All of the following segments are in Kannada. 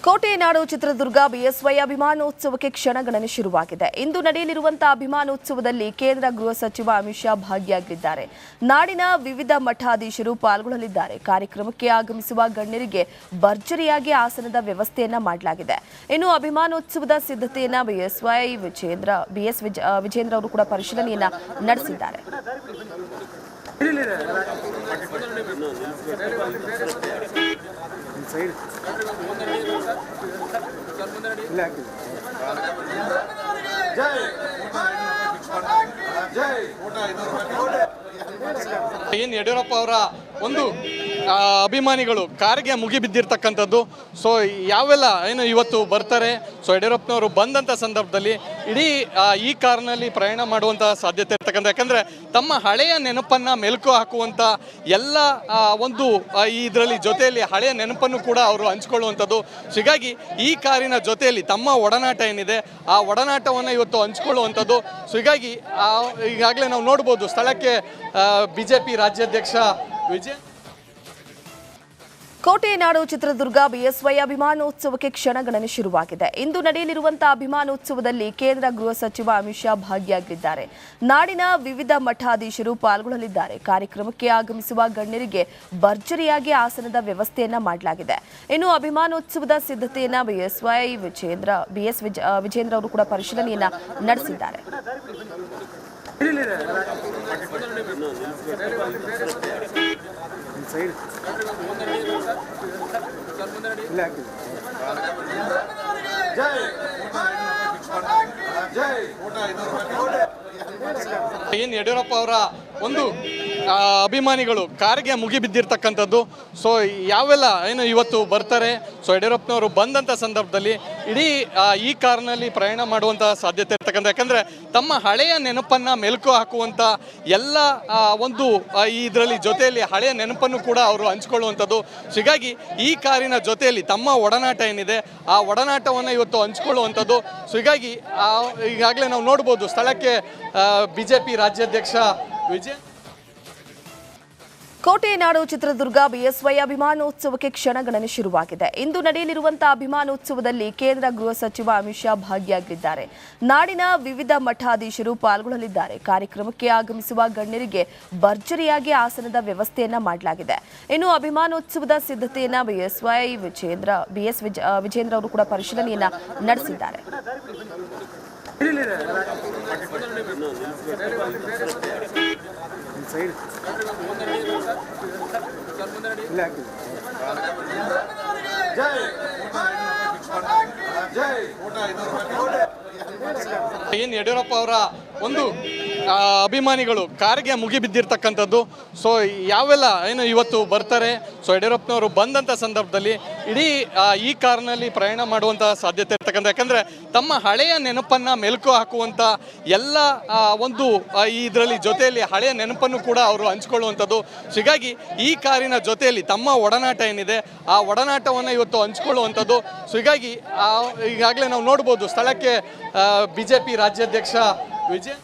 ಕೋಟೆ ನಾಡು ಚಿತ್ರದುರ್ಗ ಬಿಎಸ್ವೈ ಅಭಿಮಾನೋತ್ಸವಕ್ಕೆ ಕ್ಷಣಗಣನೆ ಶುರುವಾಗಿದೆ. ಇಂದು ನಡೆಯಲಿರುವಂತಹ ಅಭಿಮಾನೋತ್ಸವದಲ್ಲಿ ಕೇಂದ್ರ ಗೃಹ ಸಚಿವ ಅಮಿತ್ ಶಾ ಭಾಗಿಯಾಗಲಿದ್ದಾರೆ. ನಾಡಿನ ವಿವಿಧ ಮಠಾಧೀಶರು ಪಾಲ್ಗೊಳ್ಳಲಿದ್ದಾರೆ. ಕಾರ್ಯಕ್ರಮಕ್ಕೆ ಆಗಮಿಸುವ ಗಣ್ಯರಿಗೆ ಭರ್ಜರಿಯಾಗಿ ಆಸನದ ವ್ಯವಸ್ಥೆಯನ್ನ ಮಾಡಲಾಗಿದೆ. ಇನ್ನು ಅಭಿಮಾನೋತ್ಸವದ ಸಿದ್ಧತೆಯನ್ನ ವಿಜೇಂದ್ರ ಅವರು ಕೂಡ ಪರಿಶೀಲನೆಯನ್ನ ನಡೆಸಿದ್ದಾರೆ. ಏನು ಯಡಿಯೂರಪ್ಪ ಅವರ ಒಂದು ಅಭಿಮಾನಿಗಳು ಕಾರಿಗೆ ಮುಗಿಬಿದ್ದಿರ್ತಕ್ಕಂಥದ್ದು. ಸೊ ಯಾವೆಲ್ಲ ಏನು ಇವತ್ತು ಬರ್ತಾರೆ. ಸೊ ಯಡಿಯೂರಪ್ಪನವರು ಬಂದಂಥ ಸಂದರ್ಭದಲ್ಲಿ ಇಡೀ ಈ ಕಾರ್ನಲ್ಲಿ ಪ್ರಯಾಣ ಮಾಡುವಂಥ ಸಾಧ್ಯತೆ ಇರ್ತಕ್ಕಂಥ, ಯಾಕಂದರೆ ತಮ್ಮ ಹಳೆಯ ನೆನಪನ್ನು ಮೆಲುಕು ಹಾಕುವಂಥ ಎಲ್ಲ ಒಂದು ಇದರಲ್ಲಿ ಜೊತೆಯಲ್ಲಿ ಹಳೆಯ ನೆನಪನ್ನು ಕೂಡ ಅವರು ಹಂಚ್ಕೊಳ್ಳುವಂಥದ್ದು. ಸೊ ಹೀಗಾಗಿ ಈ ಕಾರಿನ ಜೊತೆಯಲ್ಲಿ ತಮ್ಮ ಒಡನಾಟ ಏನಿದೆ ಆ ಒಡನಾಟವನ್ನು ಇವತ್ತು ಹಂಚ್ಕೊಳ್ಳುವಂಥದ್ದು. ಸೊ ಹೀಗಾಗಿ ಈಗಾಗಲೇ ನಾವು ನೋಡ್ಬೋದು ಸ್ಥಳಕ್ಕೆ BJP ರಾಜ್ಯಾಧ್ಯಕ್ಷ ವಿಜಯ್. ಕೋಟೆ ನಾಡು ಚಿತ್ರದುರ್ಗ ಬಿಎಸ್ವೈ ಅಭಿಮಾನೋತ್ಸವಕ್ಕೆ ಕ್ಷಣಗಣನೆ ಶುರುವಾಗಿದೆ. ಇಂದು ನಡೆಯಲಿರುವಂತಹ ಅಭಿಮಾನೋತ್ಸವದಲ್ಲಿ ಕೇಂದ್ರ ಗೃಹ ಸಚಿವ ಅಮಿತ್ ಶಾ ಭಾಗಿಯಾಗಲಿದ್ದಾರೆ. ನಾಡಿನ ವಿವಿಧ ಮಠಾಧೀಶರು ಪಾಲ್ಗೊಳ್ಳಲಿದ್ದಾರೆ. ಕಾರ್ಯಕ್ರಮಕ್ಕೆ ಆಗಮಿಸುವ ಗಣ್ಯರಿಗೆ ಭರ್ಜರಿಯಾಗಿ ಆಸನದ ವ್ಯವಸ್ಥೆಯನ್ನ ಮಾಡಲಾಗಿದೆ. ಇನ್ನು ಅಭಿಮಾನೋತ್ಸವದ ಸಿದ್ಧತೆಯನ್ನ ವಿಜೇಂದ್ರ ಅವರು ಕೂಡ ಪರಿಶೀಲನೆಯನ್ನ ನಡೆಸಿದ್ದಾರೆ. ಏನು ಯಡಿಯೂರಪ್ಪ ಅವರ ಒಂದು ಅಭಿಮಾನಿಗಳು ಕಾರಿಗೆ ಮುಗಿಬಿದ್ದಿರ್ತಕ್ಕಂಥದ್ದು. ಸೊ ಯಾವೆಲ್ಲ ಏನು ಇವತ್ತು ಬರ್ತಾರೆ. ಸೊ ಯಡಿಯೂರಪ್ಪನವರು ಬಂದಂಥ ಸಂದರ್ಭದಲ್ಲಿ ಇಡೀ ಈ ಕಾರ್ನಲ್ಲಿ ಪ್ರಯಾಣ ಮಾಡುವಂಥ ಸಾಧ್ಯತೆ ಇರ್ತಕ್ಕಂಥ, ಯಾಕಂದರೆ ತಮ್ಮ ಹಳೆಯ ನೆನಪನ್ನು ಮೆಲುಕು ಹಾಕುವಂಥ ಎಲ್ಲ ಒಂದು ಇದರಲ್ಲಿ ಜೊತೆಯಲ್ಲಿ ಹಳೆಯ ನೆನಪನ್ನು ಕೂಡ ಅವರು ಹಂಚ್ಕೊಳ್ಳುವಂಥದ್ದು. ಸೊ ಹೀಗಾಗಿ ಈ ಕಾರಿನ ಜೊತೆಯಲ್ಲಿ ತಮ್ಮ ಒಡನಾಟ ಏನಿದೆ ಆ ಒಡನಾಟವನ್ನು ಇವತ್ತು ಹಂಚ್ಕೊಳ್ಳುವಂಥದ್ದು. ಸೊ ಹೀಗಾಗಿ ಈಗಾಗಲೇ ನಾವು ನೋಡ್ಬೋದು ಸ್ಥಳಕ್ಕೆ BJP ರಾಜ್ಯಾಧ್ಯಕ್ಷ ವಿಜಯ್. ಕೋಟೆ ನಾಡು ಚಿತ್ರದುರ್ಗ ಬಿಎಸ್ವೈ ಅಭಿಮಾನೋತ್ಸವಕ್ಕೆ ಕ್ಷಣಗಣನೆ ಶುರುವಾಗಿದೆ. ಇಂದು ನಡೆಯಲಿರುವಂತಹ ಅಭಿಮಾನೋತ್ಸವದಲ್ಲಿ ಕೇಂದ್ರ ಗೃಹ ಸಚಿವ ಅಮಿತ್ ಶಾ ಭಾಗಿಯಾಗಲಿದ್ದಾರೆ. ನಾಡಿನ ವಿವಿಧ ಮಠಾಧೀಶರು ಪಾಲ್ಗೊಳ್ಳಲಿದ್ದಾರೆ. ಕಾರ್ಯಕ್ರಮಕ್ಕೆ ಆಗಮಿಸುವ ಗಣ್ಯರಿಗೆ ಭರ್ಜರಿಯಾಗಿ ಆಸನದ ವ್ಯವಸ್ಥೆಯನ್ನ ಮಾಡಲಾಗಿದೆ. ಇನ್ನು ಅಭಿಮಾನೋತ್ಸವದ ಸಿದ್ಧತೆಯನ್ನ ವಿಜೇಂದ್ರ ಅವರು ಕೂಡ ಪರಿಶೀಲನೆಯನ್ನ ನಡೆಸಿದ್ದಾರೆ. ಏನು ಯಡಿಯೂರಪ್ಪ ಅವರ ಒಂದು ಅಭಿಮಾನಿಗಳು ಕಾರಿಗೆ ಮುಗಿಬಿದ್ದಿರ್ತಕ್ಕಂಥದ್ದು. ಸೊ ಯಾವೆಲ್ಲ ಏನು ಇವತ್ತು ಬರ್ತಾರೆ. ಸೊ ಯಡಿಯೂರಪ್ಪನವರು ಬಂದಂಥ ಸಂದರ್ಭದಲ್ಲಿ ಇಡೀ ಈ ಕಾರ್ನಲ್ಲಿ ಪ್ರಯಾಣ ಮಾಡುವಂಥ ಸಾಧ್ಯತೆ ಇರ್ತಕ್ಕಂಥ, ಯಾಕಂದರೆ ತಮ್ಮ ಹಳೆಯ ನೆನಪನ್ನು ಮೆಲುಕು ಹಾಕುವಂಥ ಎಲ್ಲ ಒಂದು ಇದರಲ್ಲಿ ಜೊತೆಯಲ್ಲಿ ಹಳೆಯ ನೆನಪನ್ನು ಕೂಡ ಅವರು ಹಂಚ್ಕೊಳ್ಳುವಂಥದ್ದು. ಸೊ ಹೀಗಾಗಿ ಈ ಕಾರಿನ ಜೊತೆಯಲ್ಲಿ ತಮ್ಮ ಒಡನಾಟ ಏನಿದೆ ಆ ಒಡನಾಟವನ್ನು ಇವತ್ತು ಹಂಚ್ಕೊಳ್ಳುವಂಥದ್ದು. ಸೊ ಹೀಗಾಗಿ ಈಗಾಗಲೇ ನಾವು ನೋಡ್ಬೋದು ಸ್ಥಳಕ್ಕೆ BJP ರಾಜ್ಯಾಧ್ಯಕ್ಷ ವಿಜಯ್.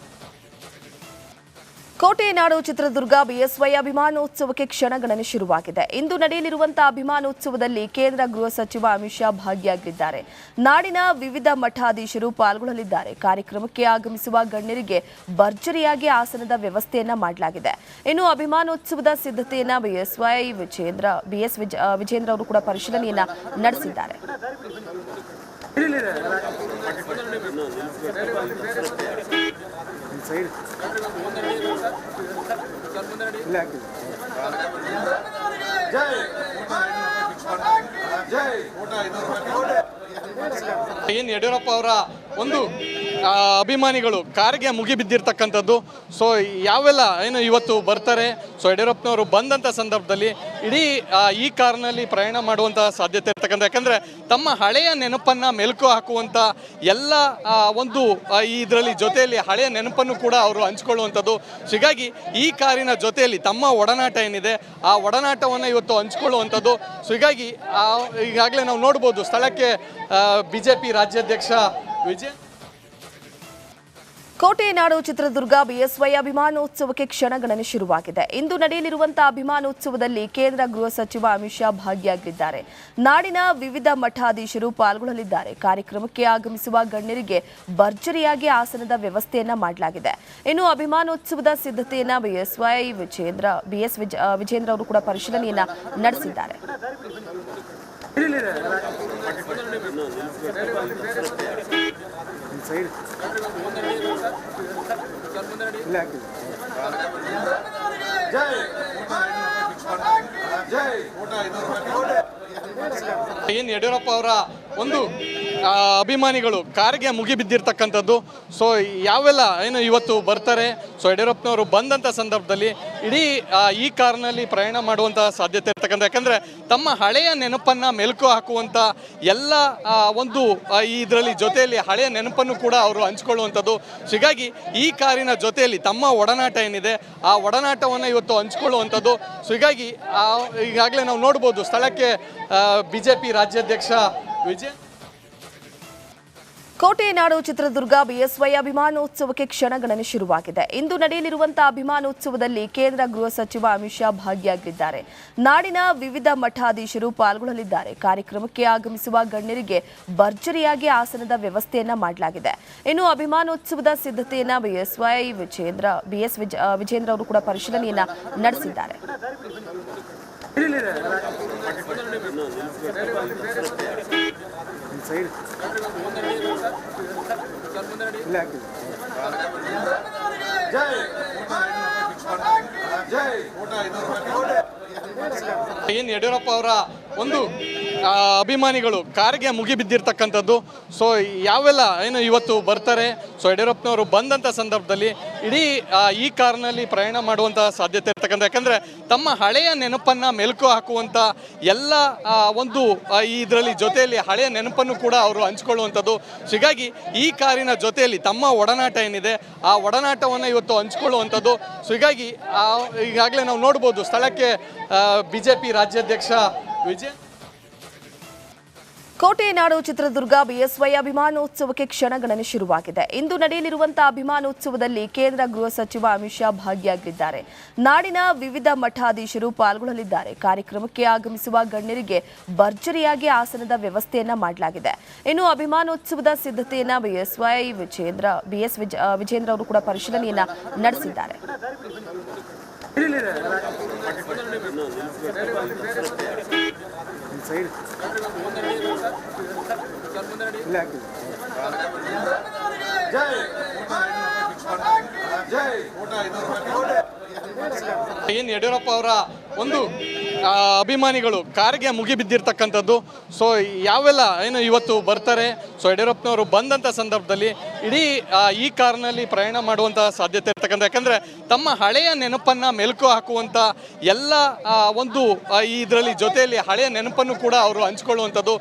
ಕೋಟೆ ನಾಡು ಚಿತ್ರದುರ್ಗ ಬಿಎಸ್ವೈ ಅಭಿಮಾನೋತ್ಸವಕ್ಕೆ ಕ್ಷಣಗಣನೆ ಶುರುವಾಗಿದೆ. ಇಂದು ನಡೆಯಲಿರುವಂತಹ ಅಭಿಮಾನೋತ್ಸವದಲ್ಲಿ ಕೇಂದ್ರ ಗೃಹ ಸಚಿವ ಅಮಿತ್ ಶಾ ಭಾಗಿಯಾಗಲಿದ್ದಾರೆ. ನಾಡಿನ ವಿವಿಧ ಮಠಾಧೀಶರು ಪಾಲ್ಗೊಳ್ಳಲಿದ್ದಾರೆ. ಕಾರ್ಯಕ್ರಮಕ್ಕೆ ಆಗಮಿಸುವ ಗಣ್ಯರಿಗೆ ಭರ್ಜರಿಯಾಗಿ ಆಸನದ ವ್ಯವಸ್ಥೆಯನ್ನ ಮಾಡಲಾಗಿದೆ. ಇನ್ನು ಅಭಿಮಾನೋತ್ಸವದ ಸಿದ್ಧತೆಯನ್ನ ವಿಜೇಂದ್ರ ಅವರು ಕೂಡ ಪರಿಶೀಲನೆಯನ್ನ ನಡೆಸಿದ್ದಾರೆ. ಏನು ಯಡಿಯೂರಪ್ಪ ಅವರ ಒಂದು ಅಭಿಮಾನಿಗಳು ಕಾರಿಗೆ ಮುಗಿಬಿದ್ದಿರ್ತಕ್ಕಂಥದ್ದು. ಸೊ ಯಾವೆಲ್ಲ ಏನು ಇವತ್ತು ಬರ್ತಾರೆ. ಸೊ ಯಡಿಯೂರಪ್ಪನವರು ಬಂದಂಥ ಸಂದರ್ಭದಲ್ಲಿ ಇಡೀ ಈ ಕಾರ್ನಲ್ಲಿ ಪ್ರಯಾಣ ಮಾಡುವಂಥ ಸಾಧ್ಯತೆ ಇರ್ತಕ್ಕಂಥ, ಯಾಕಂದರೆ ತಮ್ಮ ಹಳೆಯ ನೆನಪನ್ನು ಮೆಲುಕು ಹಾಕುವಂಥ ಎಲ್ಲ ಒಂದು ಇದರಲ್ಲಿ ಜೊತೆಯಲ್ಲಿ ಹಳೆಯ ನೆನಪನ್ನು ಕೂಡ ಅವರು ಹಂಚ್ಕೊಳ್ಳುವಂಥದ್ದು. ಸೊ ಹೀಗಾಗಿ ಈ ಕಾರಿನ ಜೊತೆಯಲ್ಲಿ ತಮ್ಮ ಒಡನಾಟ ಏನಿದೆ ಆ ಒಡನಾಟವನ್ನು ಇವತ್ತು ಹಂಚ್ಕೊಳ್ಳುವಂಥದ್ದು. ಸೊ ಹೀಗಾಗಿ ಈಗಾಗಲೇ ನಾವು ನೋಡ್ಬೋದು ಸ್ಥಳಕ್ಕೆ BJP ರಾಜ್ಯಾಧ್ಯಕ್ಷ ವಿಜಯ್. ಕೋಟೆನಾಡು ಚಿತ್ರದುರ್ಗ ಬಿಎಸ್ವೈ ಅಭಿಮಾನೋತ್ಸವಕ್ಕೆ ಕ್ಷಣಗಣನೆ ಶುರುವಾಗಿದೆ. ಇಂದು ನಡೆಯಲಿರುವಂತಹ ಅಭಿಮಾನೋತ್ಸವದಲ್ಲಿ ಕೇಂದ್ರ ಗೃಹ ಸಚಿವ ಅಮಿತ್ ಶಾ ಭಾಗಿಯಾಗಲಿದ್ದಾರೆ. ನಾಡಿನ ವಿವಿಧ ಮಠಾಧೀಶರು ಪಾಲ್ಗೊಳ್ಳಲಿದ್ದಾರೆ. ಕಾರ್ಯಕ್ರಮಕ್ಕೆ ಆಗಮಿಸುವ ಗಣ್ಯರಿಗೆ ಭರ್ಜರಿಯಾಗಿ ಆಸನದ ವ್ಯವಸ್ಥೆಯನ್ನ ಮಾಡಲಾಗಿದೆ. ಇನ್ನು ಅಭಿಮಾನೋತ್ಸವದ ಸಿದ್ಧತೆಯನ್ನ ವಿಜೇಂದ್ರ ಅವರು ಕೂಡ ಪರಿಶೀಲನೆಯನ್ನ ನಡೆಸಿದ್ದಾರೆ. ಏನು ಯಡಿಯೂರಪ್ಪ ಅವರ ಒಂದು ಅಭಿಮಾನಿಗಳು ಕಾರಿಗೆ ಮುಗಿಬಿದ್ದಿರ್ತಕ್ಕಂಥದ್ದು. ಸೊ ಯಾವೆಲ್ಲ ಏನು ಇವತ್ತು ಬರ್ತಾರೆ. ಸೊ ಯಡಿಯೂರಪ್ಪನವರು ಬಂದಂಥ ಸಂದರ್ಭದಲ್ಲಿ ಇಡೀ ಈ ಕಾರ್ನಲ್ಲಿ ಪ್ರಯಾಣ ಮಾಡುವಂಥ ಸಾಧ್ಯತೆ ಇರ್ತಕ್ಕಂಥ, ಯಾಕಂದರೆ ತಮ್ಮ ಹಳೆಯ ನೆನಪನ್ನು ಮೆಲುಕು ಹಾಕುವಂಥ ಎಲ್ಲ ಒಂದು ಇದರಲ್ಲಿ ಜೊತೆಯಲ್ಲಿ ಹಳೆಯ ನೆನಪನ್ನು ಕೂಡ ಅವರು ಹಂಚ್ಕೊಳ್ಳುವಂಥದ್ದು. ಸೊ ಹೀಗಾಗಿ ಈ ಕಾರಿನ ಜೊತೆಯಲ್ಲಿ ತಮ್ಮ ಒಡನಾಟ ಏನಿದೆ ಆ ಒಡನಾಟವನ್ನು ಇವತ್ತು ಹಂಚ್ಕೊಳ್ಳುವಂಥದ್ದು. ಸೊ ಹೀಗಾಗಿ ಈಗಾಗಲೇ ನಾವು ನೋಡ್ಬೋದು ಸ್ಥಳಕ್ಕೆ BJP ರಾಜ್ಯಾಧ್ಯಕ್ಷ ವಿಜಯ. ಕೋಟೆನಾಡು ಚಿತ್ರದುರ್ಗ ಬಿಎಸ್ವೈ ಅಭಿಮಾನೋತ್ಸವಕ್ಕೆ ಕ್ಷಣಗಣನೆ ಶುರುವಾಗಿದೆ. ಇಂದು ನಡೆಯಲಿರುವಂತಹ ಅಭಿಮಾನೋತ್ಸವದಲ್ಲಿ ಕೇಂದ್ರ ಗೃಹ ಸಚಿವ ಅಮಿತ್ ಶಾ ಭಾಗಿಯಾಗಲಿದ್ದಾರೆ. ನಾಡಿನ ವಿವಿಧ ಮಠಾಧೀಶರು ಪಾಲ್ಗೊಳ್ಳಲಿದ್ದಾರೆ. ಕಾರ್ಯಕ್ರಮಕ್ಕೆ ಆಗಮಿಸುವ ಗಣ್ಯರಿಗೆ ಭರ್ಜರಿಯಾಗಿ ಆಸನದ ವ್ಯವಸ್ಥೆಯನ್ನ ಮಾಡಲಾಗಿದೆ. ಇನ್ನು ಅಭಿಮಾನೋತ್ಸವದ ಸಿದ್ಧತೆಯನ್ನ ವಿಜೇಂದ್ರ ಅವರು ಕೂಡ ಪರಿಶೀಲನೆಯನ್ನ ನಡೆಸಿದ್ದಾರೆ. ಏನು ಯಡಿಯೂರಪ್ಪ ಅವರ ಒಂದು ಅಭಿಮಾನಿಗಳು ಕಾರಿಗೆ ಮುಗಿಬಿದ್ದಿರ್ತಕ್ಕಂಥದ್ದು. ಸೊ ಯಾವೆಲ್ಲ ಏನು ಇವತ್ತು ಬರ್ತಾರೆ. ಸೊ ಯಡಿಯೂರಪ್ಪನವರು ಬಂದಂಥ ಸಂದರ್ಭದಲ್ಲಿ ಇಡೀ ಈ ಕಾರ್ನಲ್ಲಿ ಪ್ರಯಾಣ ಮಾಡುವಂಥ ಸಾಧ್ಯತೆ ಇರ್ತಕ್ಕಂಥ, ಯಾಕಂದರೆ ತಮ್ಮ ಹಳೆಯ ನೆನಪನ್ನು ಮೆಲುಕು ಹಾಕುವಂಥ ಎಲ್ಲ ಒಂದು ಇದರಲ್ಲಿ ಜೊತೆಯಲ್ಲಿ ಹಳೆಯ ನೆನಪನ್ನು ಕೂಡ ಅವರು ಹಂಚ್ಕೊಳ್ಳುವಂಥದ್ದು. ಸೊ ಹೀಗಾಗಿ ಈ ಕಾರಿನ ಜೊತೆಯಲ್ಲಿ ತಮ್ಮ ಒಡನಾಟ ಏನಿದೆ ಆ ಒಡನಾಟವನ್ನು ಇವತ್ತು ಹಂಚ್ಕೊಳ್ಳುವಂಥದ್ದು. ಸೊ ಹೀಗಾಗಿ ಈಗಾಗಲೇ ನಾವು ನೋಡ್ಬೋದು ಸ್ಥಳಕ್ಕೆ BJP ರಾಜ್ಯಾಧ್ಯಕ್ಷ ವಿಜಯ. ಕೋಟೆನಾಡು ಚಿತ್ರದುರ್ಗ ಬಿಎಸ್ವೈ ಅಭಿಮಾನೋತ್ಸವಕ್ಕೆ ಕ್ಷಣಗಣನೆ ಶುರುವಾಗಿದೆ. ಇಂದು ನಡೆಯಲಿರುವಂತಹ ಅಭಿಮಾನೋತ್ಸವದಲ್ಲಿ ಕೇಂದ್ರ ಗೃಹ ಸಚಿವ ಅಮಿತ್ ಶಾ ಭಾಗಿಯಾಗಲಿದ್ದಾರೆ. ನಾಡಿನ ವಿವಿಧ ಮಠಾಧೀಶರು ಪಾಲ್ಗೊಳ್ಳಲಿದ್ದಾರೆ. ಕಾರ್ಯಕ್ರಮಕ್ಕೆ ಆಗಮಿಸುವ ಗಣ್ಯರಿಗೆ ಭರ್ಜರಿಯಾಗಿ ಆಸನದ ವ್ಯವಸ್ಥೆಯನ್ನ ಮಾಡಲಾಗಿದೆ. ಇನ್ನು ಅಭಿಮಾನೋತ್ಸವದ ಸಿದ್ಧತೆಯನ್ನ ವಿಜೇಂದ್ರ ಅವರು ಕೂಡ ಪರಿಶೀಲನೆಯನ್ನ ನಡೆಸಿದ್ದಾರೆ. ಏನು ಯಡಿಯೂರಪ್ಪ ಅವರ ಒಂದು ಅಭಿಮಾನಿಗಳು ಕಾರಿಗೆ ಮುಗಿಬಿದ್ದಿರ್ತಕ್ಕಂಥದ್ದು. ಸೊ ಯಾವೆಲ್ಲ ಏನು ಇವತ್ತು ಬರ್ತಾರೆ. ಸೊ ಯಡಿಯೂರಪ್ಪನವರು ಬಂದಂಥ ಸಂದರ್ಭದಲ್ಲಿ ಇಡೀ ಈ ಕಾರ್ನಲ್ಲಿ ಪ್ರಯಾಣ ಮಾಡುವಂಥ ಸಾಧ್ಯತೆ ಇರ್ತಕ್ಕಂಥ, ಯಾಕಂದರೆ ತಮ್ಮ ಹಳೆಯ ನೆನಪನ್ನು ಮೆಲುಕು ಹಾಕುವಂಥ ಎಲ್ಲ ಒಂದು ಇದರಲ್ಲಿ ಜೊತೆಯಲ್ಲಿ ಹಳೆಯ ನೆನಪನ್ನು ಕೂಡ ಅವರು ಹಂಚ್ಕೊಳ್ಳುವಂಥದ್ದು.